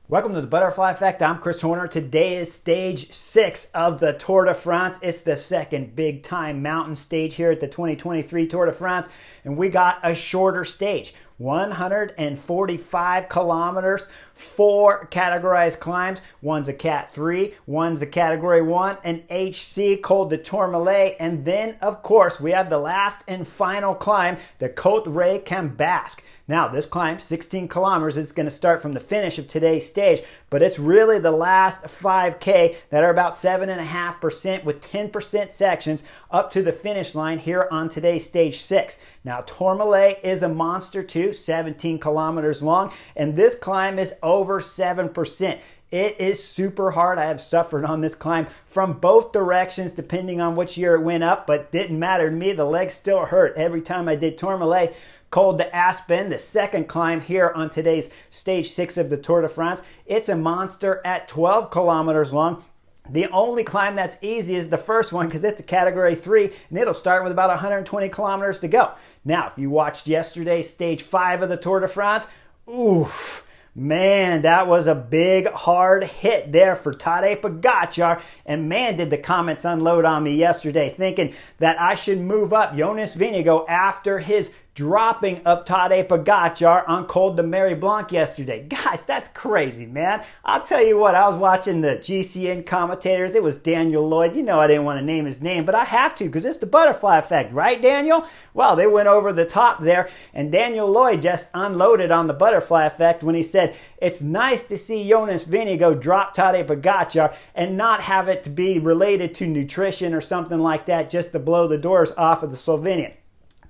Welcome to the Butterfly Effect. I'm Chris Horner. Today is stage 6 of the Tour de France. It's the second big time mountain stage here at the 2023 Tour de France. And we got a shorter stage, 145 kilometers, 4 categorized climbs. One's a Cat 3, one's a Category 1, an HC Col de Tourmalet. And then, of course, we have the last and final climb, the Côte Ré Cambasque. Now, this climb, 16 kilometers, is going to start from the finish of today's stage, but it's really the last 5K that are about 7.5% with 10% sections up to the finish line here on today's stage 6. Now, Tourmalet is a monster too, 17 kilometers long, and this climb is over 7%. It is super hard. I have suffered on this climb from both directions depending on which year it went up, but didn't matter to me. The legs still hurt every time I did Tourmalet. Col d'Aspin, the second climb here on today's stage 6 of the Tour de France. It's a monster at 12 kilometers long. The only climb that's easy is the first one because it's a Category 3 and it'll start with about 120 kilometers to go. Now, if you watched yesterday's stage 5 of the Tour de France, oof. Man, that was a big, hard hit there for Tadej Pogačar. And man, did the comments unload on me yesterday, thinking that I should move up Jonas Vingegaard after his dropping of Tadej Pogačar on Col de Mary Blanc yesterday. Guys, that's crazy, man. I'll tell you what, I was watching the GCN commentators. It was Daniel Lloyd. You know I didn't want to name his name, but I have to because it's the butterfly effect, right, Daniel? Well, they went over the top there, and Daniel Lloyd just unloaded on the butterfly effect when he said, it's nice to see Jonas Vingegaard drop Tadej Pogačar and not have it to be related to nutrition or something like that just to blow the doors off of the Slovenian.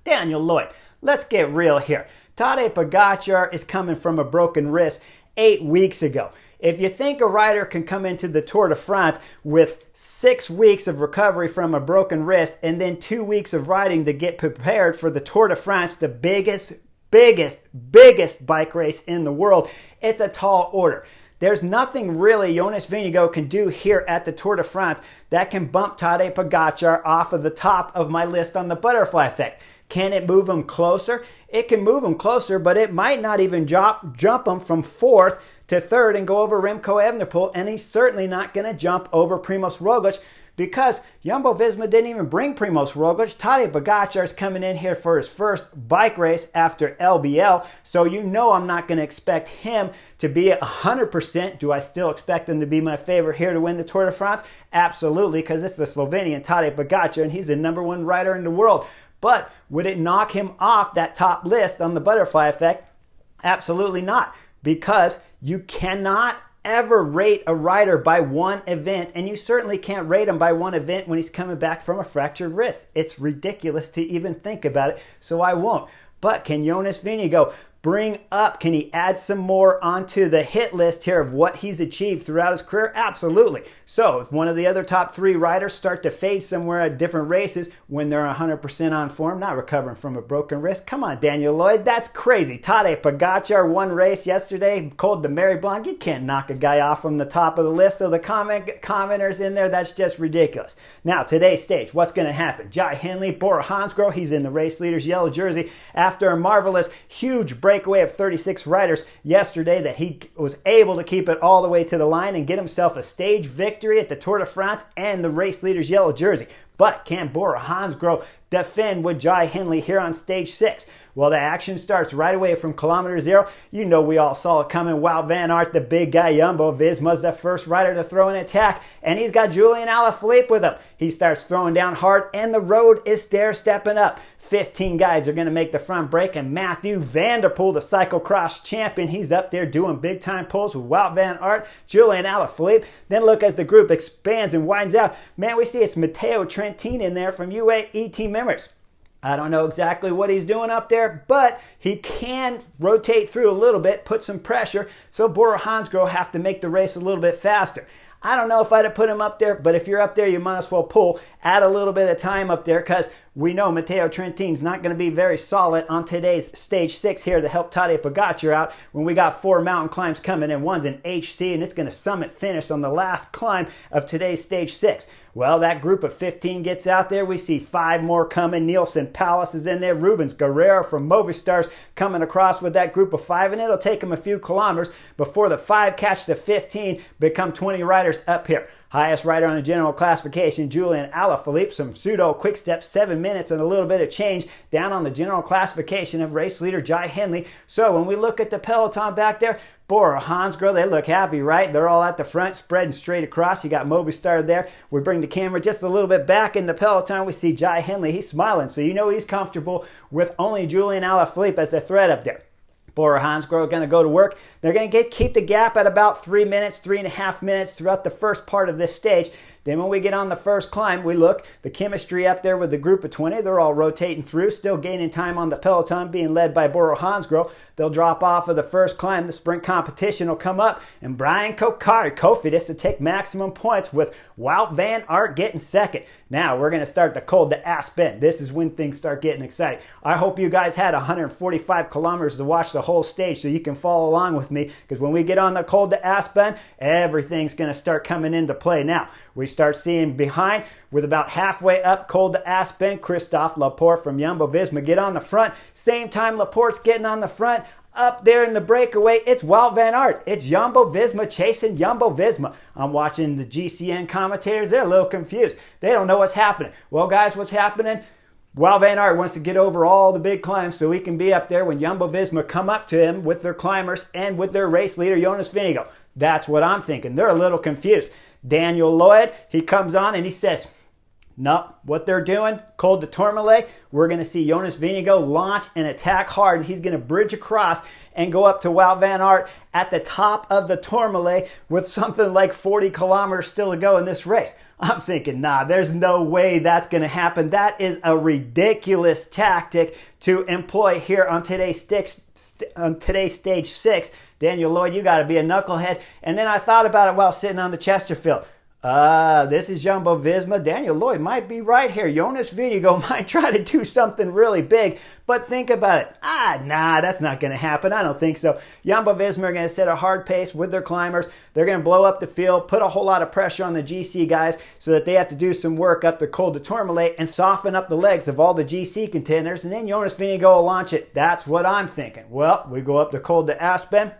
Daniel Lloyd, let's get real here. Tadej Pogačar is coming from a broken wrist 8 weeks ago. If you think a rider can come into the Tour de France with 6 weeks of recovery from a broken wrist and then 2 weeks of riding to get prepared for the Tour de France, the biggest bike race in the world, it's a tall order. There's nothing really Jonas Vingegaard can do here at the Tour de France that can bump Tadej Pogačar off of the top of my list on the butterfly effect. Can it move him closer? It can move him closer, but it might not even jump him from 4th to 3rd and go over Remco Evenepoel, and he's certainly not going to jump over Primož Roglič because Jumbo-Visma didn't even bring Primož Roglič. Tadej Pogačar is coming in here for his first bike race after LBL, so you know I'm not going to expect him to be 100%. Do I still expect him to be my favorite here to win the Tour de France? Absolutely, because it's the Slovenian Tadej Pogačar, and he's the #1 rider in the world. But would it knock him off that top list on the butterfly effect? Absolutely not, because you cannot ever rate a rider by one event, and you certainly can't rate him by one event when he's coming back from a fractured wrist. It's ridiculous to even think about it, so I won't. But can Jonas Vingegaard bring up, can he add some more onto the hit list here of what he's achieved throughout his career? Absolutely. So if one of the other top 3 riders start to fade somewhere at different races when they're 100% on form, not recovering from a broken wrist, come on, Daniel Lloyd, that's crazy. Tadej Pogačar won race yesterday, Col de Mary Blanc. You can't knock a guy off from the top of the list. So the commenters in there, that's just ridiculous. Now, today's stage, what's going to happen? Jai Hindley, Bora Hansgrohe, he's in the race leader's yellow jersey after a marvelous, huge breakaway of 36 riders yesterday that he was able to keep it all the way to the line and get himself a stage victory at the Tour de France and the race leader's yellow jersey. But can Bora Hansgrohe defend with Jai Hindley here on stage 6? Well, the action starts right away from kilometer 0. You know we all saw it coming. Wout van Aert, the big guy, Jumbo-Visma's the first rider to throw an attack, and he's got Julian Alaphilippe with him. He starts throwing down hard, and the road is stair-stepping up. 15 guys are going to make the front break, and Mathieu van der Poel, the cyclocross champion, he's up there doing big-time pulls with Wout van Aert, Julian Alaphilippe. Then look as the group expands and widens out. Man, we see it's Matteo Trentin in there from UAE Team Members. I don't know exactly what he's doing up there, but he can rotate through a little bit, put some pressure, so Bora Hansgrohe have to make the race a little bit faster. I don't know if I'd have put him up there, but if you're up there, you might as well pull. Add a little bit of time up there because we know Matteo Trentin's not going to be very solid on today's stage 6 here to help TdF POGAČAR out when we got 4 mountain climbs coming in. One's an HC, and it's going to summit finish on the last climb of today's stage 6. Well, that group of 15 gets out there. We see 5 more coming. Nielsen Palace is in there. Rubens Guerrero from Movistar's coming across with that group of 5, and it'll take them a few kilometers before the 5 catch the 15, become 20 riders up here. Highest rider on the general classification, Julian Alaphilippe, some pseudo quick steps, 7 minutes and a little bit of change down on the general classification of race leader Jai Hindley. So when we look at the peloton back there, Bora Hansgrohe, they look happy, right? They're all at the front, spreading straight across. You got Movistar there. We bring the camera just a little bit back in the peloton. We see Jai Hindley. He's smiling, so you know he's comfortable with only Julian Alaphilippe as a threat up there. Bora Hansgrohe going to go to work. They're going to keep the gap at about 3 minutes, 3.5 minutes throughout the first part of this stage. Then when we get on the first climb, we look, the chemistry up there with the group of 20, they're all rotating through, still gaining time on the peloton, being led by Bora Hansgrohe. They'll drop off of the first climb. The sprint competition will come up, and Brian Cofidis to take maximum points with Wout van Aert getting second. Now we're going to start the Col de Aspen. This is when things start getting exciting. I hope you guys had 145 kilometers to watch the whole stage so you can follow along with me, because when we get on the Col de Aspen, everything's going to start coming into play. Now, we start seeing behind, with about halfway up Col de Aspen, Christophe Laporte from Jumbo-Visma get on the front. Same time Laporte's getting on the front. Up there in the breakaway, it's Wout van Aert. It's Jumbo-Visma chasing Jumbo-Visma. I'm watching the GCN commentators. They're a little confused. They don't know what's happening. Well, guys, what's happening? Wout van Aert wants to get over all the big climbs so he can be up there when Jumbo-Visma come up to him with their climbers and with their race leader, Jonas Vingegaard. That's what I'm thinking. They're a little confused. Daniel Lloyd, he comes on and he says, no, what they're doing, Col de Tourmalet, we're going to see Jonas Vingegaard launch and attack hard, and he's going to bridge across and go up to Wout van Aert at the top of the Tourmalet with something like 40 kilometers still to go in this race. I'm thinking, nah, there's no way that's going to happen. That is a ridiculous tactic to employ here on today's stage 6. Daniel Lloyd, you got to be a knucklehead. And then I thought about it while sitting on the Chesterfield. This is Jumbo-Visma. Daniel Lloyd might be right here. Jonas Vingegaard might try to do something really big, but think about it. Nah, that's not going to happen. I don't think so. Jumbo-Visma are going to set a hard pace with their climbers. They're going to blow up the field, put a whole lot of pressure on the GC guys so that they have to do some work up the Col de Tourmalet and soften up the legs of all the GC contenders, and then Jonas Vingegaard will launch it. That's what I'm thinking. Well, we go up the Col de Aspen.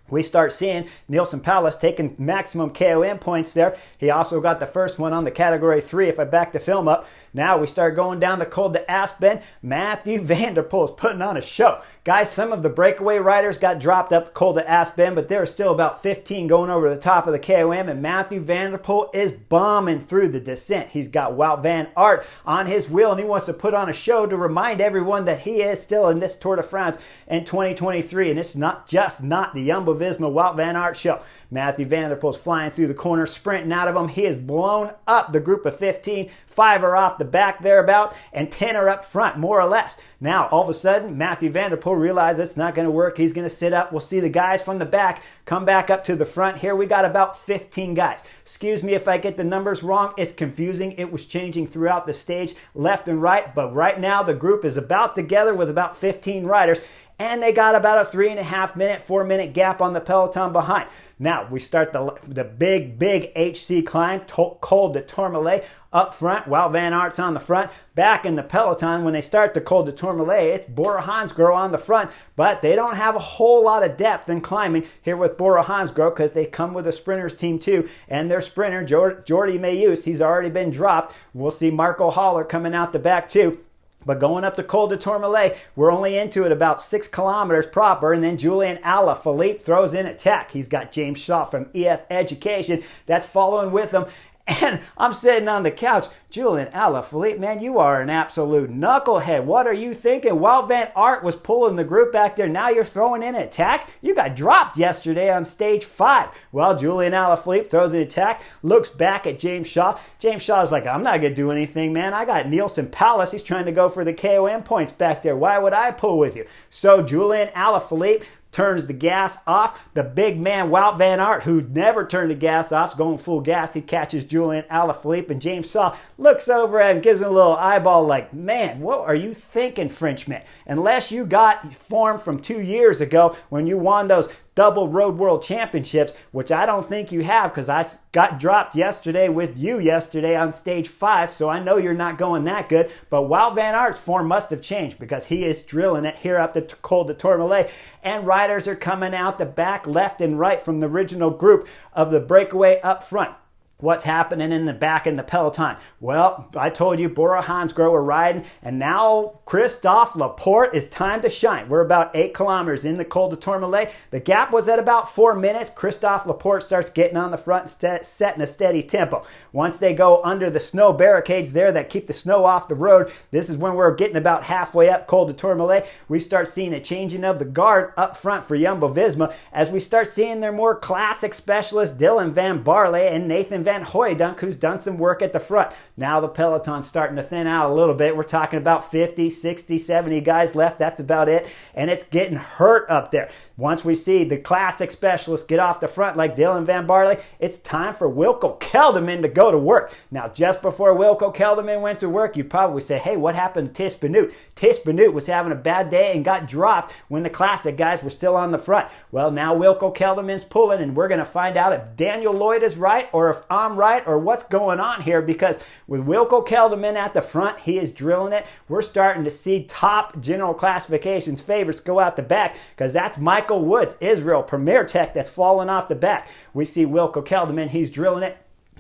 We start seeing Nielsen Palace taking maximum KOM points there. He also got the first one on the category 3 if I back the film up. Now we start going down the Col de Aspen. Mathieu van der Poel is putting on a show. Guys, some of the breakaway riders got dropped up the Col de Aspen, but there are still about 15 going over the top of the KOM, and Mathieu van der Poel is bombing through the descent. He's got Wout van Aert on his wheel, and he wants to put on a show to remind everyone that he is still in this Tour de France in 2023, and it's not the Jumbo-Visma Wout van Aert show. Mathieu van der Poel's flying through the corner, sprinting out of them. He has blown up the group of 15. 5 are off the back thereabout, and 10 are up front, more or less. Now, all of a sudden, Mathieu van der Poel realizes it's not going to work. He's going to sit up. We'll see the guys from the back come back up to the front. Here we got about 15 guys. Excuse me if I get the numbers wrong. It's confusing. It was changing throughout the stage, left and right. But right now, the group is about together with about 15 riders. And they got about a 3.5 minute, 4 minute gap on the peloton behind. Now we start the big HC climb, Col de Tourmalet up front. Wout van Aert's on the front. Back in the peloton, when they start the Col de Tourmalet, it's Bora Hansgrohe on the front, but they don't have a whole lot of depth in climbing here with Bora Hansgrohe because they come with a sprinters team too, and their sprinter, Jordi Mayus, he's already been dropped. We'll see Marco Haller coming out the back too. But going up the Col de Tourmalet, we're only into it about 6 kilometers proper, and then Julian Alaphilippe throws in attack. He's got James Shaw from EF Education that's following with him. And I'm sitting on the couch. Julian Alaphilippe, man, you are an absolute knucklehead. What are you thinking? Wout van Aert was pulling the group back there. Now you're throwing in an attack? You got dropped yesterday on stage 5. Well, Julian Alaphilippe throws an attack, looks back at James Shaw. James Shaw's like, I'm not going to do anything, man. I got Nielsen Palace. He's trying to go for the KOM points back there. Why would I pull with you? So Julian Alaphilippe turns the gas off. The big man, Wout van Aert, who never turned the gas off, is going full gas. He catches Julian Alaphilippe, and James Saw looks over at him, gives him a little eyeball like, man, what are you thinking, Frenchman? Unless you got form from 2 years ago when you won those double road world championships, which I don't think you have, because I got dropped yesterday with you yesterday on stage 5, so I know you're not going that good. But Wout van Aert's form must have changed, because he is drilling it here up the Col de Tourmalet, and riders are coming out the back left and right from the original group of the breakaway up front. What's happening in the back in the peloton? Well, I told you Bora Hansgrohe are riding, and now Christophe Laporte is time to shine. We're about 8 kilometers in the Col de Tourmalet. The gap was at about 4 minutes. Christophe Laporte starts getting on the front and setting a steady tempo. Once they go under the snow barricades there that keep the snow off the road, this is when we're getting about halfway up Col de Tourmalet. We start seeing a changing of the guard up front for Jumbo-Visma as we start seeing their more classic specialists, Dylan van Baarle and Nathan van Hooijdonk, who's done some work at the front. Now the peloton's starting to thin out a little bit. We're talking about 50, 60, 70 guys left. That's about it. And it's getting hurt up there. Once we see the classic specialists get off the front like Dylan van Baarle, it's time for Wilco Kelderman to go to work. Now, just before Wilco Kelderman went to work, you'd probably say, hey, what happened to Tis Benoot? Tis Benoot was having a bad day and got dropped when the classic guys were still on the front. Well, now Wilco Kelderman's pulling, and we're going to find out if Daniel Lloyd is right or if I'm right or what's going on here, because with Wilco Kelderman at the front, he is drilling it. We're starting to see top general classifications favorites go out the back, because that's Michael Woods, Israel, Premier Tech, that's falling off the back. We see Wilco Kelderman, he's drilling it,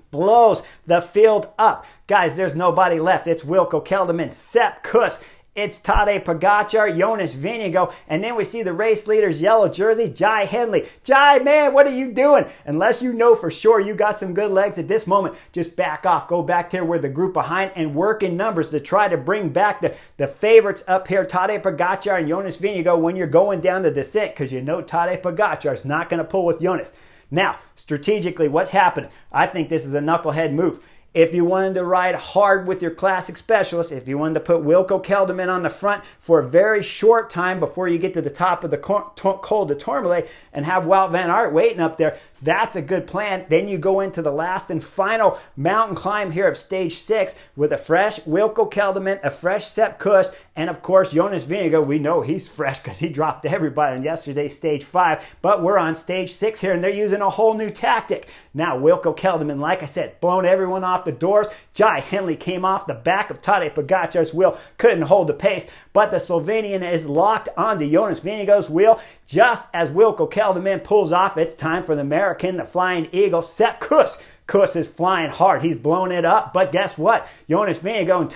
blows the field up. Guys, there's nobody left. It's Wilco Kelderman, Sepp Kuss, it's Tadej Pogačar, Jonas Vingegaard, and then we see the race leader's yellow jersey, Jai Hindley. Jai, man, what are you doing? Unless you know for sure you got some good legs at this moment, just back off. Go back there where the group behind and work in numbers to try to bring back the favorites up here, Tadej Pogačar and Jonas Vingegaard, when you're going down the descent, because you know Tadej Pogačar is not going to pull with Jonas. Now, strategically, what's happening? I think this is a knucklehead move. If you wanted to ride hard with your classic specialist, if you wanted to put Wilco Kelderman on the front for a very short time before you get to the top of the Col de Tourmalet and have Wout van Aert waiting up there, that's a good plan. Then you go into the last and final mountain climb here of stage 6 with a fresh Wilco Kelderman, a fresh Sepp Kuss, and of course Jonas Vingegaard. We know he's fresh because he dropped everybody on yesterday's stage 5, but we're on stage 6 here and they're using a whole new tactic. Now Wilco Kelderman, like I said, blown everyone off the doors. Jai Hindley came off the back of Tadej Pogačar's wheel, couldn't hold the pace, but the Slovenian is locked onto Jonas Vingegaard's wheel. Just as Wilco Kelderman pulls off, it's time for the American, the Flying Eagle, Sepp Kuss. Kuss is flying hard. He's blown it up. But guess what? Jonas Vingegaard and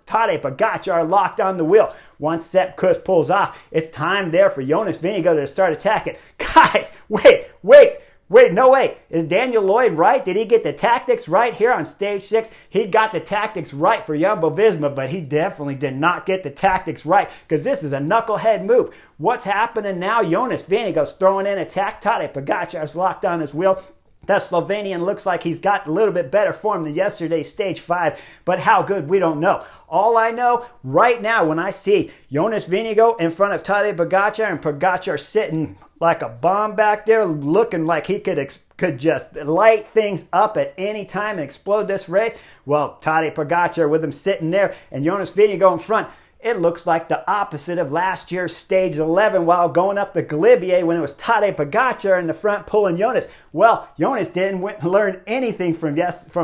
Tadej Pogačar are locked on the wheel. Once Sepp Kuss pulls off, it's time there for Jonas Vingegaard to start attacking. Guys, wait, no way. Is Daniel Lloyd right? Did he get the tactics right here on stage 6? He got the tactics right for Jumbo-Visma, but he definitely did not get the tactics right, because this is a knucklehead move. What's happening now? Jonas Vingegaard's throwing in attack. Tadej Pogačar's locked on his wheel. The Slovenian looks like he's got a little bit better form than yesterday's stage 5, but how good, we don't know. All I know right now, when I see Jonas Vingegaard in front of Tadej Pogačar and Pogačar sitting like a bomb back there, looking like he could just light things up at any time and explode this race, well, Tadej Pogačar with him sitting there and Jonas Vingegaard in front, it looks like the opposite of last year's stage 11 while going up the Galibier when it was Tadej Pogačar in the front pulling Jonas. Well, Jonas didn't learn anything from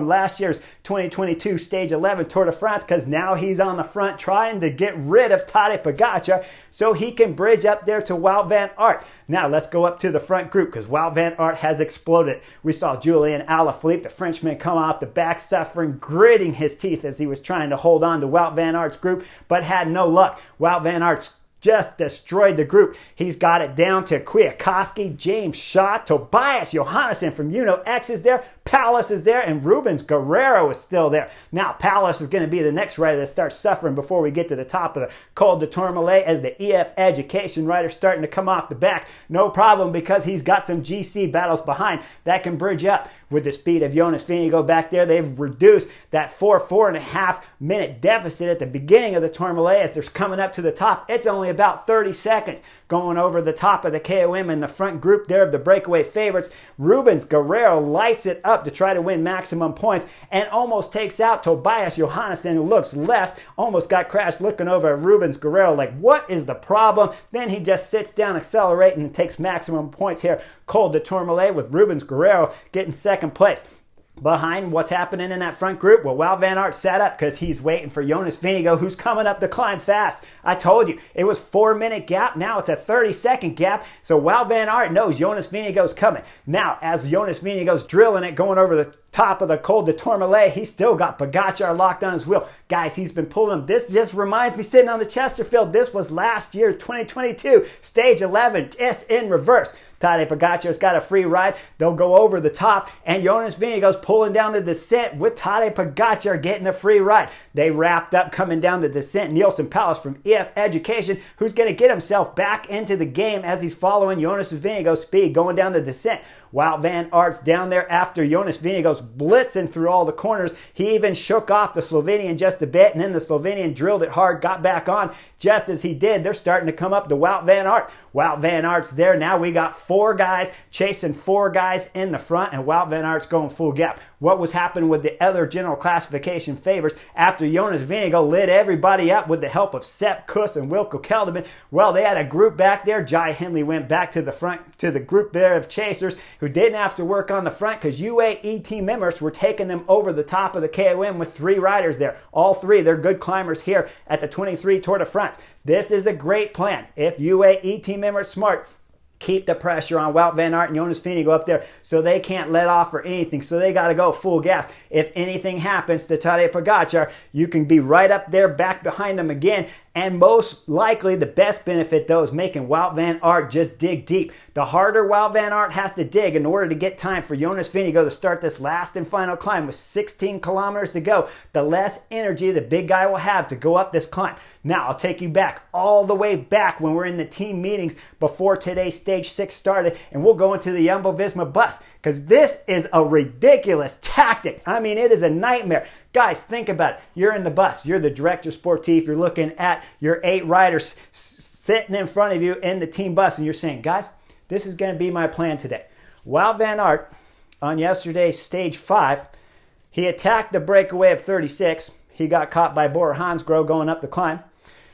last year's 2022 stage 11 Tour de France, because now he's on the front trying to get rid of Tadej Pogačar so he can bridge up there to Wout van Aert. Now let's go up to the front group, because Wout van Aert has exploded. We saw Julian Alaphilippe, the Frenchman, come off the back suffering, gritting his teeth as he was trying to hold on to Wout van Aert's group, but had no luck. Wout van Aert's just destroyed the group. He's got it down to Kwiatkowski, James Shaw, Tobias Johannesson from UNO-X is there, Palace is there, and Rubens Guerrero is still there. Now, Palace is going to be the next rider that starts suffering before we get to the top of the Col de Tourmalet, as the EF Education rider starting to come off the back. No problem, because he's got some GC battles behind that can bridge up. With the speed of Jonas Vingegaard back there, they've reduced that 4.5 minute deficit at the beginning of the Tourmalet as they're coming up to the top. It's only about 30 seconds. Going over the top of the KOM in the front group there of the breakaway favorites. Rubens Guerrero lights it up to try to win maximum points and almost takes out Tobias Johannesson, who looks left, almost got crashed looking over at Rubens Guerrero like, what is the problem? Then he just sits down, accelerating, and takes maximum points here. Col de Tourmalet with Rubens Guerrero getting second place. Behind what's happening in that front group, well, Wout van Aert sat up because he's waiting for Jonas Vingegaard, who's coming up the climb fast. I told you, it was 4-minute gap. Now it's a 30-second gap. So Wout van Aert knows Jonas Vingegaard's coming. Now, as Jonas Vingegaard's drilling it, going over the top of the Col de Tourmalet, he's still got POGAČAR locked on his wheel. Guys, he's been pulling him. This just reminds me sitting on the Chesterfield. This was last year, 2022, stage 11, just in reverse. Tadej Pogačar's got a free ride. They'll go over the top, and Jonas Vingegaard's pulling down the descent with Tadej Pogačar getting a free ride. They wrapped up coming down the descent. Nielsen Palace from EF Education, who's going to get himself back into the game as he's following Jonas Vingegaard's speed going down the descent. Wout van Aert's down there after Jonas Vingegaard's blitzing through all the corners. He even shook off the Slovenian just a bit, and then the Slovenian drilled it hard, got back on. Just as he did, they're starting to come up to Wout van Aert. Wout van Aert's there. Now we got 4 guys chasing 4 guys in the front, and Wout van Aert's going full gap. What was happening with the other general classification favorites after Jonas Vingegaard lit everybody up with the help of Sepp Kuss and Wilco Kelderman? Well, they had a group back there. Jai Hindley went back to the front, to the group there of chasers who didn't have to work on the front because UAE team members were taking them over the top of the KOM with 3 riders there. All 3, they're good climbers here at the 23 Tour de France. This is a great plan. If UAE team members smart, keep the pressure on Wout van Aert and Jonas Vingegaard up there so they can't let off or anything. So they got to go full gas. If anything happens to Tadej Pogačar, you can be right up there back behind them again. And most likely the best benefit, though, is making Wout van Aert just dig deep. The harder Wout van Aert has to dig in order to get time for Jonas Vingegaard to start this last and final climb with 16 kilometers to go, the less energy the big guy will have to go up this climb. Now, I'll take you back, all the way back when we're in the team meetings before today's stage 6 started, and we'll go into the Jumbo-Visma bus, because this is a ridiculous tactic. I mean, it is a nightmare. Guys, think about it. You're in the bus. You're the director sportif. You're looking at your 8 riders sitting in front of you in the team bus, and you're saying, guys, this is going to be my plan today. Wout van Aert, on yesterday's stage 5, he attacked the breakaway of 36. He got caught by Bora Hansgrohe going up the climb.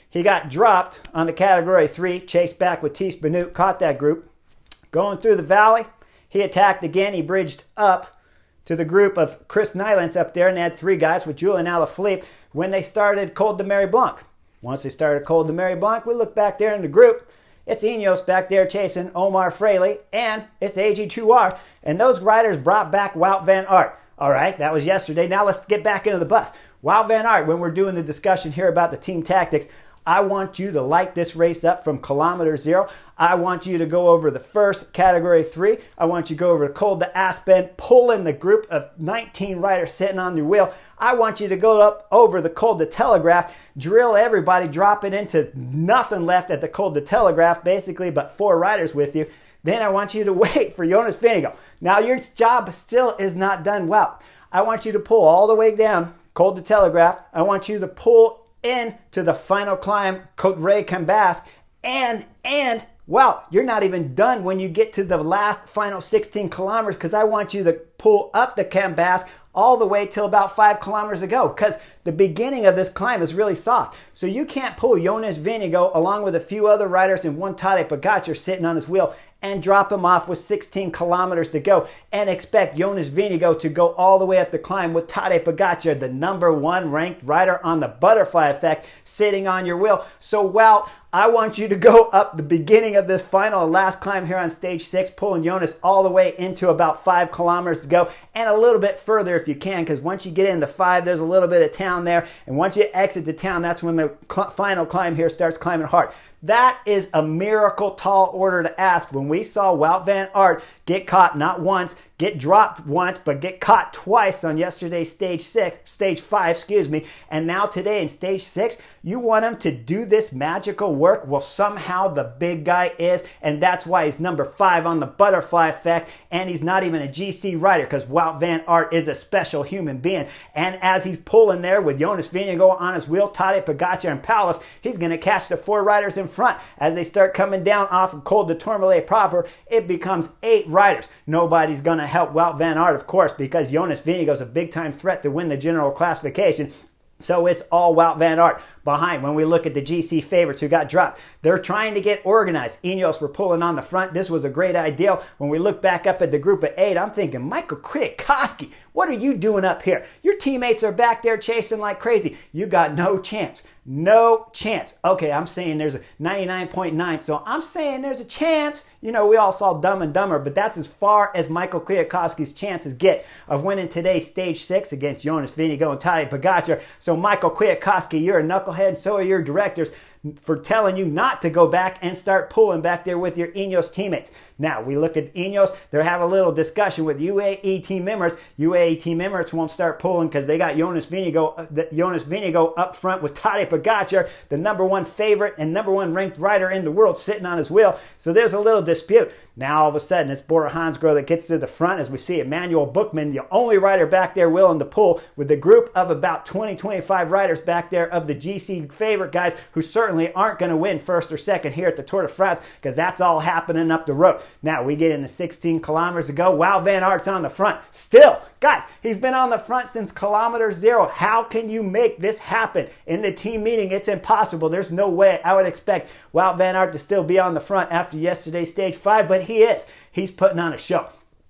He got dropped on the category 3, chased back with Thies Benoot, caught that group. Going through the valley, he attacked again. He bridged up to the group of Chris Nylans up there, and they had 3 guys with Julian Alaphilippe when they started Col de Mary Blanc. Once they started Col de Mary Blanc, we look back there in the group. It's Ineos back there chasing Omar Fraley, and it's AG2R, and those riders brought back Wout van Aert. All right, that was yesterday. Now let's get back into the bus. Wout van Aert, when we're doing the discussion here about the team tactics, I want you to light this race up from kilometer 0. I want you to go over the first category 3. I want you to go over the Col de Aspen, pull in the group of 19 riders sitting on your wheel. I want you to go up over the Col de Telegraph, drill everybody, drop it into nothing left at the Col de Telegraph, basically but 4 riders with you. Then I want you to wait for Jonas Vingegaard. Now your job still is not done well. I want you to pull all the way down Col de Telegraph. I want you to pull into the final climb, Côte Cambasque, and well, you're not even done when you get to the last final 16 kilometers, because I want you to pull up the Cambasque all the way till about 5 kilometers ago, because the beginning of this climb is really soft. So you can't pull Jonas Vingegaard along with a few other riders and one Tadej Pogačar sitting on his wheel and drop him off with 16 kilometers to go and expect Jonas Vingegaard to go all the way up the climb with Tadej Pogačar, the #1 ranked rider on the butterfly effect, sitting on your wheel. So, well, I want you to go up the beginning of this final last climb here on stage 6, pulling Jonas all the way into about 5 kilometers to go, and a little bit further if you can, because once you get into 5, there's a little bit of town there, and once you exit the town, that's when the final climb here starts climbing hard. That is a miracle tall order to ask. When we saw Wout van Aert get caught not once, get dropped once, but get caught twice on yesterday's stage 5, and now today in stage 6, you want him to do this magical work? Well, somehow the big guy is, and that's why he's #5 on the butterfly effect, and he's not even a GC rider, because Wout van Aert is a special human being. And as he's pulling there with Jonas Vingegaard on his wheel, Tadej Pogačar and Palace, he's going to catch the 4 riders in front. As they start coming down off of Col de Tourmalet proper, it becomes 8 riders. Nobody's going to help Wout van Aert, of course, because Jonas Vingegaard is a big-time threat to win the general classification. So it's all Wout van Aert behind. When we look at the GC favorites who got dropped, they're trying to get organized. Ineos were pulling on the front. This was a great idea. When we look back up at the group of 8, I'm thinking, Michael Kwiatkowski, what are you doing up here? Your teammates are back there chasing like crazy. You got no chance. No chance. Okay, I'm saying there's a 99.9, so I'm saying there's a chance. You know, we all saw Dumb and Dumber, but that's as far as Michael Kwiatkowski's chances get of winning today's Stage 6 against Jonas Vingegaard and Tadej Pogačar. So Michael Kwiatkowski, you're a knucklehead, and so are your directors for telling you not to go back and start pulling back there with your Ineos teammates. Now, we look at Ineos. They're having a little discussion with UAE team members. UAE team members won't start pulling because they got Jonas Vingegaard up front with Tadej Pogačar, the #1 favorite and #1 ranked rider in the world, sitting on his wheel. So there's a little dispute. Now, all of a sudden, it's Bora Hansgrohe that gets to the front as we see Emmanuel Buchmann, the only rider back there willing to pull, with a group of about 20-25 riders back there of the GC favorite guys who certainly aren't going to win first or second here at the Tour de France because that's all happening up the road. Now, we get into 16 kilometers to go. Wout van Aert's on the front. Still, guys, he's been on the front since kilometer 0. How can you make this happen? In the team meeting, it's impossible. There's no way I would expect Wout van Aert to still be on the front after yesterday's Stage 5, but he is. He's putting on a show.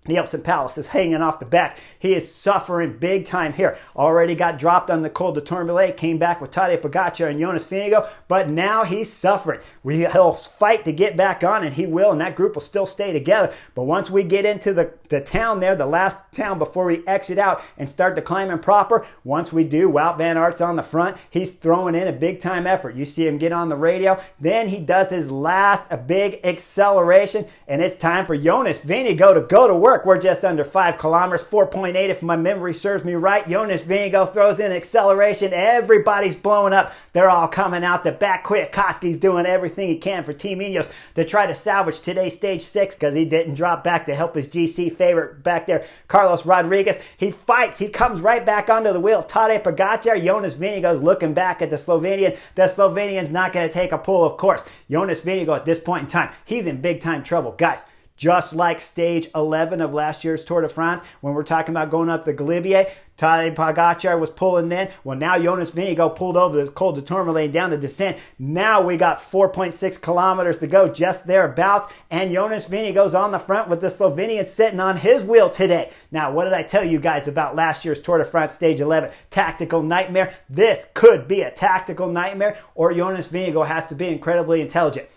Nielsen Palace is hanging off the back. He is suffering big time here. Already got dropped on the Col de Tourmalet, came back with Tadej Pogačar and Jonas Vingegaard, but now he's suffering. He'll fight to get back on, and he will, and that group will still stay together. But once we get into the town there, the last town before we exit out and start the climbing proper, once we do, Wout van Aert's on the front. He's throwing in a big time effort. You see him get on the radio. Then he does his last big acceleration, and it's time for Jonas Vingegaard to go to work. We're just under 5 kilometers, 4.8 if my memory serves me right. Jonas Vingegaard throws in acceleration. Everybody's blowing up. They're all coming out the back. Kwiatkowski's doing everything he can for Team Ineos to try to salvage today's Stage 6 because he didn't drop back to help his GC favorite back there, Carlos Rodriguez. He fights. He comes right back onto the wheel of Tadej Pogačar. Jonas Vingegaard's looking back at the Slovenian. The Slovenian's not going to take a pull, of course. Jonas Vingegaard at this point in time, he's in big time trouble. Guys, just like Stage 11 of last year's Tour de France, when we're talking about going up the Galibier, Tadej Pogačar was pulling then. Well, now Jonas Vingegaard pulled over the Col de Tourmalet down the descent. Now we got 4.6 kilometers to go, just thereabouts, and Jonas Vingegaard's on the front with the Slovenian sitting on his wheel today. Now, what did I tell you guys about last year's Tour de France Stage 11? Tactical nightmare. This could be a tactical nightmare, or Jonas Vingegaard has to be incredibly intelligent.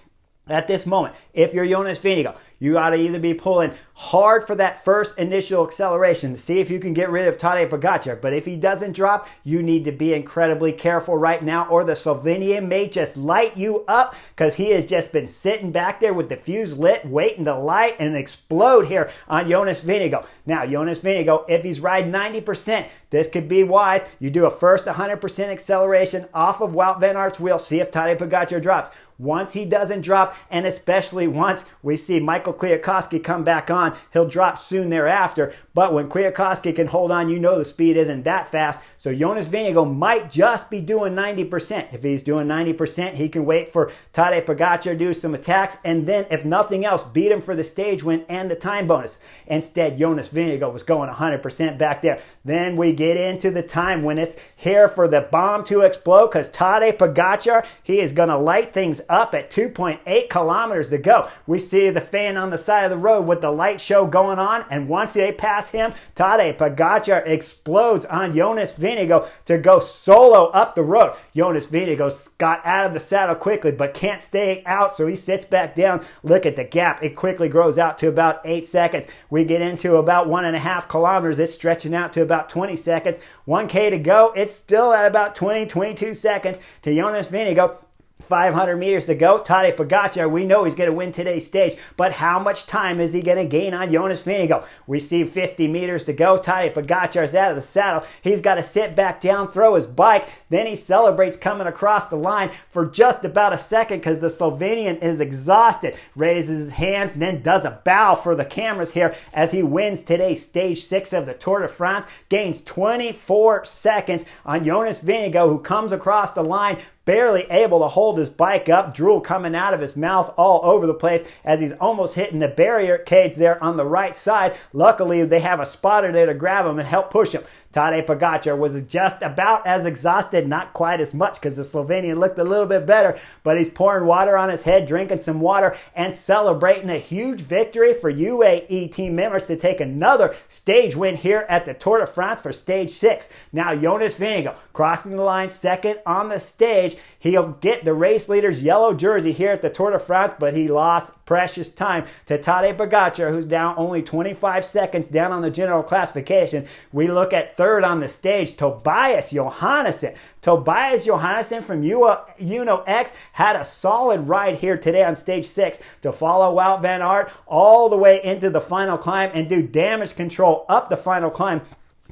At this moment, if you're Jonas Vingegaard, you ought to either be pulling hard for that first initial acceleration to see if you can get rid of Tadej Pogačar. But if he doesn't drop, you need to be incredibly careful right now, or the Slovenian may just light you up because he has just been sitting back there with the fuse lit, waiting to light and explode here on Jonas Vingegaard. Now, Jonas Vingegaard, if he's riding 90%, this could be wise. You do a first 100% acceleration off of Wout van Aert's wheel, see if Tadej Pogačar drops. Once he doesn't drop, and especially once we see Michael Kwiatkowski come back on, he'll drop soon thereafter. But when Kwiatkowski can hold on, you know the speed isn't that fast. So Jonas Vingegaard might just be doing 90%. If he's doing 90%, he can wait for Tadej Pogačar to do some attacks, and then, if nothing else, beat him for the stage win and the time bonus. Instead, Jonas Vingegaard was going 100% back there. Then we get into the time when it's here for the bomb to explode, because Tadej Pogačar, he is going to light things up at 2.8 kilometers to go. We see the fan on the side of the road with the light show going on, and once they pass him, Tadej Pogačar explodes on Jonas Vingegaard to go solo up the road. Jonas Vingegaard got out of the saddle quickly but can't stay out, so he sits back down. Look at the gap. It quickly grows out to about 8 seconds. We get into about 1.5 kilometers. It's stretching out to about 20 seconds. 1K to go. It's still at about 22 seconds to Jonas Vingegaard. 500 meters to go. Tadej Pogačar, we know he's going to win today's stage, but how much time is he going to gain on Jonas Vingegaard? We see 50 meters to go. Tadej Pogačar's out of the saddle. He's got to sit back down, throw his bike. Then he celebrates coming across the line for just about a second because the Slovenian is exhausted. Raises his hands and then does a bow for the cameras here as he wins today's stage 6 of the Tour de France. Gains 24 seconds on Jonas Vingegaard, who comes across the line barely able to hold his bike up, drool coming out of his mouth all over the place as he's almost hitting the barricades there on the right side. Luckily, they have a spotter there to grab him and help push him. Tadej Pogačar was just about as exhausted, not quite as much because the Slovenian looked a little bit better, but he's pouring water on his head, drinking some water, and celebrating a huge victory for UAE team members to take another stage win here at the Tour de France for Stage 6. Now, Jonas Vingegaard crossing the line second on the stage. He'll get the race leader's yellow jersey here at the Tour de France, but he lost precious time to Tadej Pogačar, who's down only 25 seconds down on the general classification. We look at third on the stage, Tobias Johannesson. Tobias Johannesson from Uno X had a solid ride here today on Stage 6 to follow Wout van Aert all the way into the final climb and do damage control up the final climb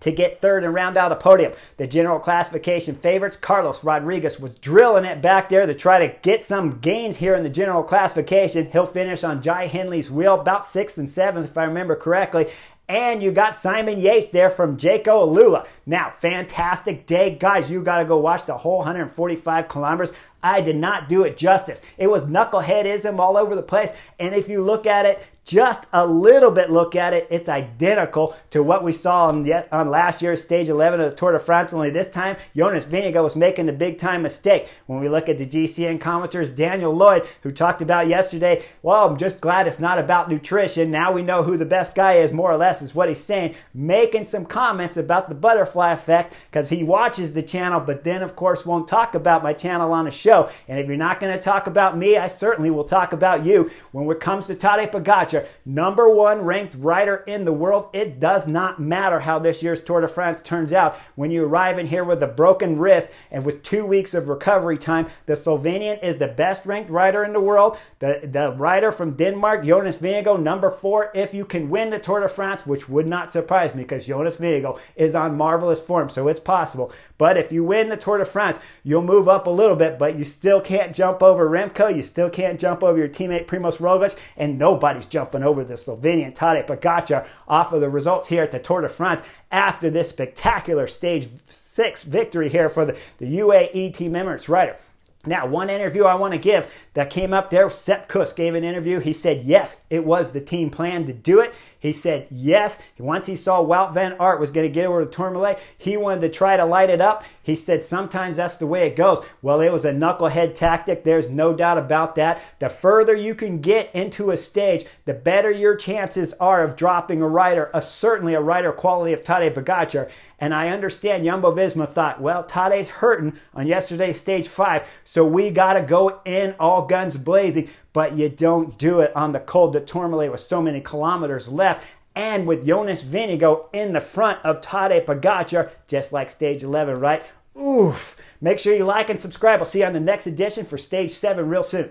to get third and round out the podium. The general classification favorites, Carlos Rodriguez, was drilling it back there to try to get some gains here in the general classification. He'll finish on Jai Hindley's wheel, about 6th and 7th if I remember correctly. And you got Simon Yates there from Jaco Alula. Now, fantastic day. Guys, you got to go watch the whole 145 kilometers. I did not do it justice. It was knuckleheadism all over the place. And if you look at it, just a little bit look at it, it's identical to what we saw on last year's Stage 11 of the Tour de France. Only this time, Jonas Vingegaard was making the big-time mistake. When we look at the GCN commenters, Daniel Lloyd, who talked about yesterday, well, I'm just glad it's not about nutrition. Now we know who the best guy is, more or less, is what he's saying. Making some comments about the butterfly effect because he watches the channel, but then, of course, won't talk about my channel on a show. And if you're not going to talk about me, I certainly will talk about you. When it comes to Tadej Pogačar, #1 ranked rider in the world, it does not matter how this year's Tour de France turns out. When you arrive in here with a broken wrist and with 2 weeks of recovery time, the Slovenian is the best ranked rider in the world. The rider from Denmark, Jonas Vingegaard, #4. If you can win the Tour de France, which would not surprise me because Jonas Vingegaard is on marvelous form, so it's possible. But if you win the Tour de France, you'll move up a little bit, but you still can't jump over Remco. You still can't jump over your teammate Primož Roglič, and nobody's jumping over the Slovenian Tadej Pogačar off of the results here at the Tour de France after this spectacular Stage 6 victory here for the UAE Team Emirates rider. Now, one interview I want to give that came up there, Sepp Kuss gave an interview. He said, yes, it was the team plan to do it. He said, yes, once he saw Wout van Aert was going to get over the Tourmalet, he wanted to try to light it up. He said, sometimes that's the way it goes. Well, it was a knucklehead tactic. There's no doubt about that. The further you can get into a stage, the better your chances are of dropping a rider, certainly a rider quality of Tadej Pogačar. And I understand Jumbo-Visma thought, well, Tadej's hurting on yesterday's Stage 5, so we got to go in all guns blazing. But you don't do it on the Col de Tourmalet with so many kilometers left. And with Jonas Vingegaard in the front of Tadej Pogačar, just like Stage 11, right? Oof. Make sure you like and subscribe. I'll see you on the next edition for Stage 7 real soon.